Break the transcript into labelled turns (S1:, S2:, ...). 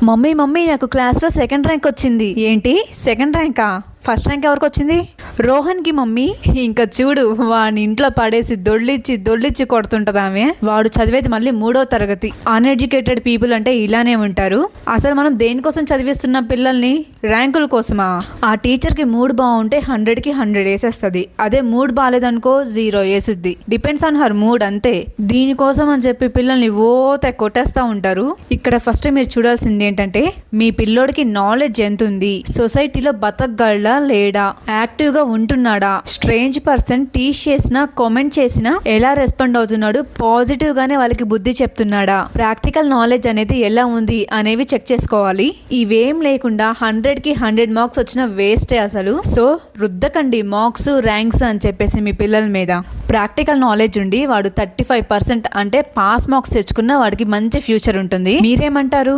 S1: Mummy mummy నాకు క్లాస్లో second rank వచ్చింది. ఏంటి సెకండ్ ర్యాంకా? ఫస్ట్ ర్యాంక్ ఎవరికి వచ్చింది? రోహన్కి మమ్మీ. ఇంకా చూడు వాడిని ఇంట్లో పడేసి దొళ్ళిచ్చి కొడుతుంటది ఆమె. వాడు చదివేది మళ్ళీ 3వ తరగతి. అన్ఎడ్యుకేటెడ్ పీపుల్ అంటే ఇలానే ఉంటారు. అసలు మనం దేనికోసం చదివిస్తున్న పిల్లల్ని? ర్యాంకుల కోసమా? ఆ టీచర్కి మూడ్ బాగుంటే 100కి 100 వేసేస్తుంది. అదే మూడ్ బాగాలేదనుకో 0 వేసుద్ది. డిపెండ్స్ ఆన్ హర్ మూడ్ అంతే. దీనికోసం అని చెప్పి పిల్లల్ని కొట్టేస్తూ ఉంటారు. ఇక్కడ ఫస్ట్ మీరు చూడాల్సింది ఏంటంటే మీ పిల్లోడికి నాలెడ్జ్ ఎంత ఉంది, సొసైటీలో బతకగలడా లేడా, యాక్టివ్ గా ఉంటున్నాడా, స్ట్రేంజ్ పర్సన్ టీచ్ చేసినా కామెంట్ చేసినా ఎలా రెస్పాండ్ అవుతున్నాడు, పాజిటివ్ గానే వాళ్ళకి బుద్ధి చెప్తున్నాడా, ప్రాక్టికల్ నాలెడ్జ్ అనేది ఎలా ఉంది అనేవి చెక్ చేసుకోవాలి. ఇవేం లేకుండా 100కి 100 మార్క్స్ వచ్చిన వేస్టే అసలు. సో రుద్దకండి మార్క్స్ ర్యాంక్స్ అని చెప్పేసి మీ పిల్లల మీద. ప్రాక్టికల్ నాలెడ్జ్ ఉండి వాడు 35% అంటే పాస్ మార్క్స్ తెచ్చుకున్న వాడికి మంచి ఫ్యూచర్ ఉంటుంది. మీరేమంటారు?